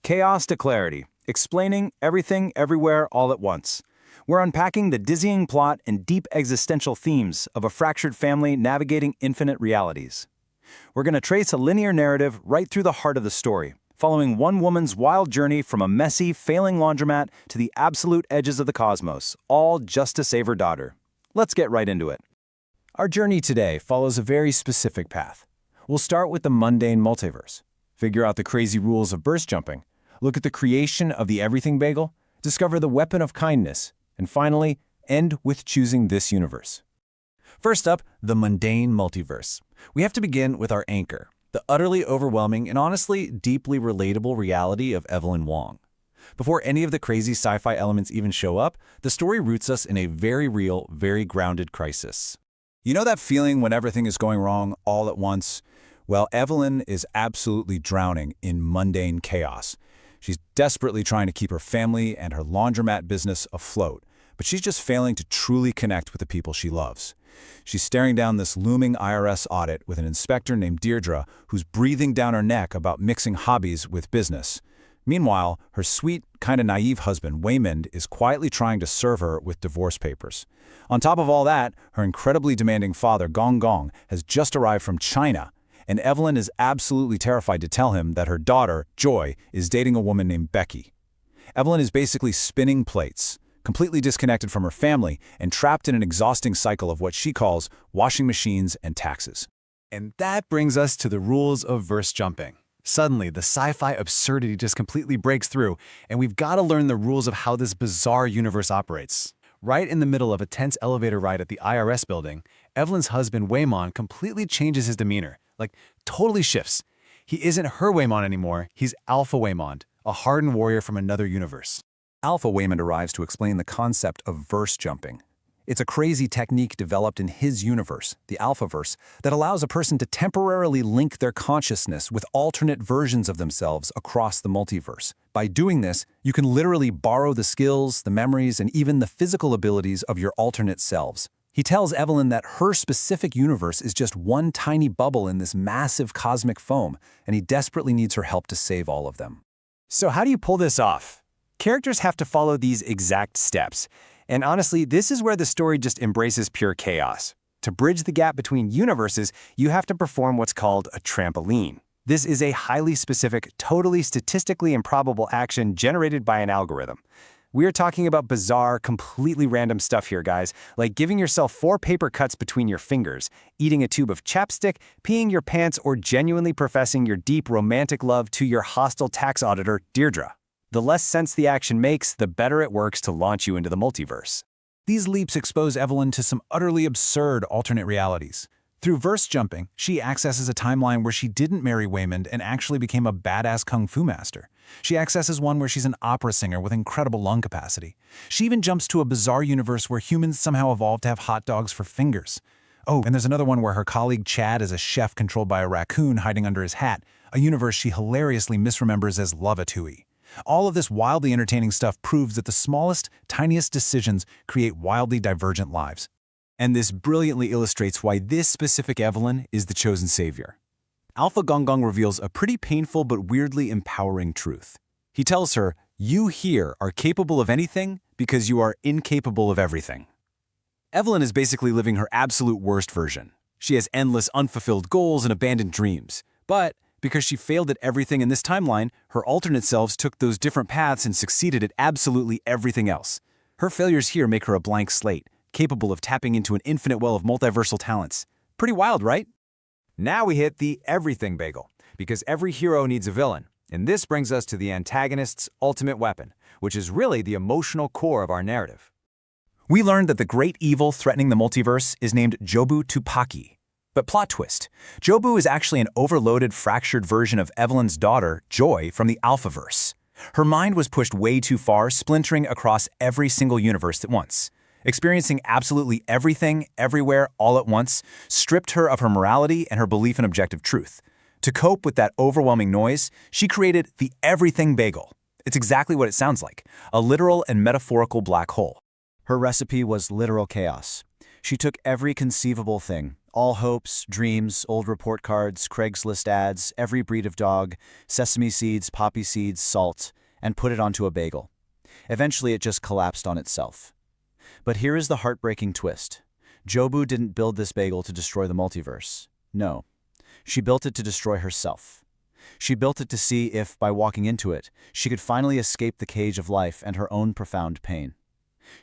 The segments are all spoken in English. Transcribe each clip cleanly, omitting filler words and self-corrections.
Chaos to clarity, explaining everything everywhere all at once. We're unpacking the dizzying plot and deep existential themes of a fractured family navigating infinite realities. We're going to trace a linear narrative right through the heart of the story, following one woman's wild journey from a messy, failing laundromat to the absolute edges of the cosmos, all just to save her daughter. Let's get right into it. Our journey today follows a very specific path. We'll start with the mundane multiverse, figure out the crazy rules of burst jumping, look at the creation of the everything bagel, discover the weapon of kindness, and finally, end with choosing this universe. First up, the mundane multiverse. We have to begin with our anchor, the utterly overwhelming and honestly deeply relatable reality of Evelyn Wong. Before any of the crazy sci-fi elements even show up, the story roots us in a very real, very grounded crisis. You know that feeling when everything is going wrong all at once? Well, Evelyn is absolutely drowning in mundane chaos. She's desperately trying to keep her family and her laundromat business afloat, but she's just failing to truly connect with the people she loves. She's staring down this looming IRS audit with an inspector named Deirdre who's breathing down her neck about mixing hobbies with business. Meanwhile, her sweet, kind of naive husband, Waymond, is quietly trying to serve her with divorce papers. On top of all that, her incredibly demanding father, Gong Gong, has just arrived from China, and Evelyn is absolutely terrified to tell him that her daughter, Joy, is dating a woman named Becky. Evelyn is basically spinning plates, completely disconnected from her family and trapped in an exhausting cycle of what she calls washing machines and taxes. And that brings us to the rules of verse jumping. Suddenly, the sci-fi absurdity just completely breaks through, and we've got to learn the rules of how this bizarre universe operates. Right in the middle of a tense elevator ride at the IRS building, Evelyn's husband, Waymond, completely changes his demeanor, totally shifts. He isn't her Waymond anymore, he's Alpha Waymond, a hardened warrior from another universe. Alpha Waymond arrives to explain the concept of verse jumping. It's a crazy technique developed in his universe, the Alphaverse, that allows a person to temporarily link their consciousness with alternate versions of themselves across the multiverse. By doing this, you can literally borrow the skills, the memories, and even the physical abilities of your alternate selves. He tells Evelyn that her specific universe is just one tiny bubble in this massive cosmic foam, and he desperately needs her help to save all of them. So how do you pull this off? Characters have to follow these exact steps. And honestly, this is where the story just embraces pure chaos. To bridge the gap between universes, you have to perform what's called a trampoline. This is a highly specific, totally statistically improbable action generated by an algorithm. We are talking about bizarre, completely random stuff here, guys, like giving yourself 4 paper cuts between your fingers, eating a tube of chapstick, peeing your pants, or genuinely professing your deep romantic love to your hostile tax auditor, Deirdre. The less sense the action makes, the better it works to launch you into the multiverse. These leaps expose Evelyn to some utterly absurd alternate realities. Through verse jumping, she accesses a timeline where she didn't marry Waymond and actually became a badass kung fu master. She accesses one where she's an opera singer with incredible lung capacity. She even jumps to a bizarre universe where humans somehow evolved to have hot dogs for fingers. Oh, and there's another one where her colleague Chad is a chef controlled by a raccoon hiding under his hat, a universe she hilariously misremembers as Love-a-Tooie. All of this wildly entertaining stuff proves that the smallest, tiniest decisions create wildly divergent lives. And this brilliantly illustrates why this specific Evelyn is the chosen savior. Alpha Gong Gong reveals a pretty painful but weirdly empowering truth. He tells her, "You here are capable of anything because you are incapable of everything." Evelyn is basically living her absolute worst version. She has endless unfulfilled goals and abandoned dreams. But because she failed at everything in this timeline, her alternate selves took those different paths and succeeded at absolutely everything else. Her failures here make her a blank slate, capable of tapping into an infinite well of multiversal talents. Pretty wild, right? Now we hit the everything bagel, because every hero needs a villain. And this brings us to the antagonist's ultimate weapon, which is really the emotional core of our narrative. We learned that the great evil threatening the multiverse is named Jobu Tupaki. But plot twist, Jobu is actually an overloaded, fractured version of Evelyn's daughter, Joy, from the Alphaverse. Her mind was pushed way too far, splintering across every single universe at once. Experiencing absolutely everything, everywhere, all at once, stripped her of her morality and her belief in objective truth. To cope with that overwhelming noise, she created the everything bagel. It's exactly what it sounds like, a literal and metaphorical black hole. Her recipe was literal chaos. She took every conceivable thing, All hopes, dreams, old report cards, Craigslist ads, every breed of dog, sesame seeds, poppy seeds, salt, and put it onto a bagel. Eventually, it just collapsed on itself. But here is the heartbreaking twist. Jobu didn't build this bagel to destroy the multiverse. No. She built it to destroy herself. She built it to see if, by walking into it, she could finally escape the cage of life and her own profound pain.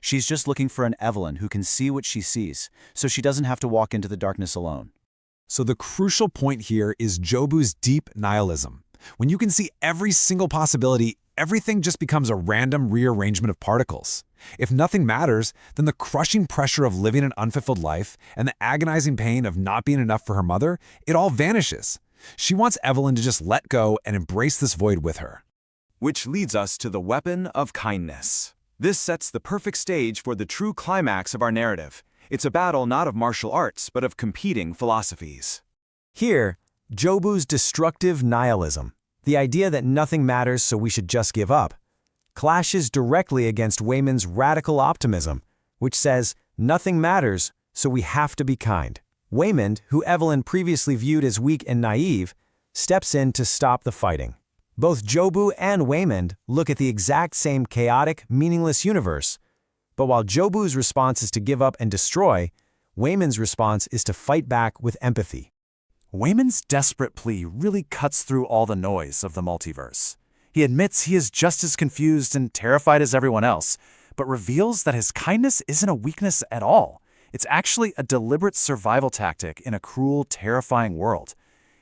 She's just looking for an Evelyn who can see what she sees, so she doesn't have to walk into the darkness alone. So the crucial point here is Jobu's deep nihilism. When you can see every single possibility, everything just becomes a random rearrangement of particles. If nothing matters, then the crushing pressure of living an unfulfilled life and the agonizing pain of not being enough for her mother, it all vanishes. She wants Evelyn to just let go and embrace this void with her. Which leads us to the weapon of kindness. This sets the perfect stage for the true climax of our narrative. It's a battle not of martial arts, but of competing philosophies. Here, Jobu's destructive nihilism, the idea that nothing matters so we should just give up, clashes directly against Wayman's radical optimism, which says nothing matters so we have to be kind. Wayman, who Evelyn previously viewed as weak and naive, steps in to stop the fighting. Both Jobu and Wayman look at the exact same chaotic, meaningless universe, but while Jobu's response is to give up and destroy, Wayman's response is to fight back with empathy. Wayman's desperate plea really cuts through all the noise of the multiverse. He admits he is just as confused and terrified as everyone else, but reveals that his kindness isn't a weakness at all. It's actually a deliberate survival tactic in a cruel, terrifying world.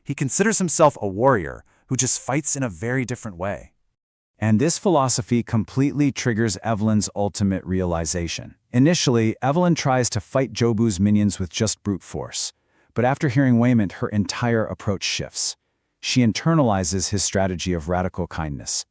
He considers himself a warrior who just fights in a very different way. And this philosophy completely triggers Evelyn's ultimate realization. Initially, Evelyn tries to fight Jobu's minions with just brute force. But after hearing Wayman, her entire approach shifts. She internalizes his strategy of radical kindness.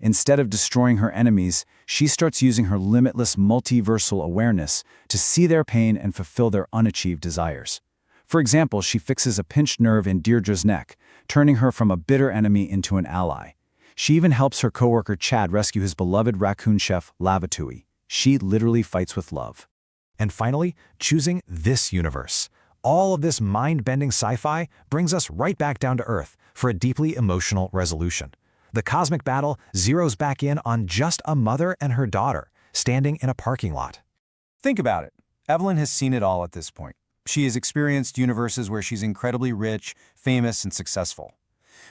Instead of destroying her enemies, she starts using her limitless multiversal awareness to see their pain and fulfill their unachieved desires. For example, she fixes a pinched nerve in Deirdre's neck, turning her from a bitter enemy into an ally. She even helps her coworker Chad rescue his beloved raccoon chef Lavatui. She literally fights with love. And finally, choosing this universe. All of this mind-bending sci-fi brings us right back down to Earth for a deeply emotional resolution. The cosmic battle zeroes back in on just a mother and her daughter, standing in a parking lot. Think about it. Evelyn has seen it all at this point. She has experienced universes where she's incredibly rich, famous, and successful.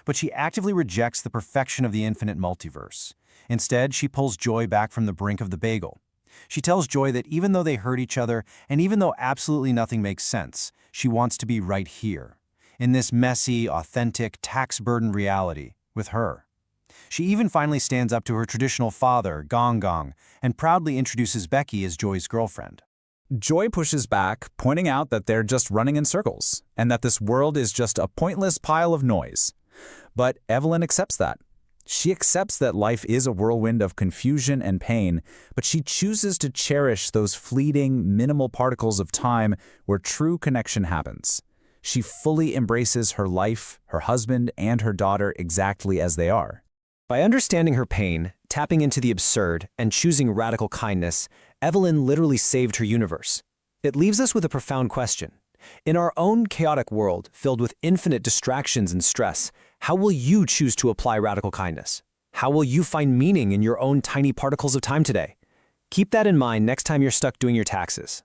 But she actively rejects the perfection of the infinite multiverse. Instead, she pulls Joy back from the brink of the bagel. She tells Joy that even though they hurt each other, and even though absolutely nothing makes sense, she wants to be right here, in this messy, authentic, tax-burdened reality, with her. She even finally stands up to her traditional father, Gong Gong, and proudly introduces Becky as Joy's girlfriend. Joy pushes back, pointing out that they're just running in circles, and that this world is just a pointless pile of noise. But Evelyn accepts that. She accepts that life is a whirlwind of confusion and pain, but she chooses to cherish those fleeting, minimal particles of time where true connection happens. She fully embraces her life, her husband, and her daughter exactly as they are. By understanding her pain, tapping into the absurd, and choosing radical kindness, Evelyn literally saved her universe. It leaves us with a profound question. In our own chaotic world, filled with infinite distractions and stress, how will you choose to apply radical kindness? How will you find meaning in your own tiny particles of time today? Keep that in mind next time you're stuck doing your taxes.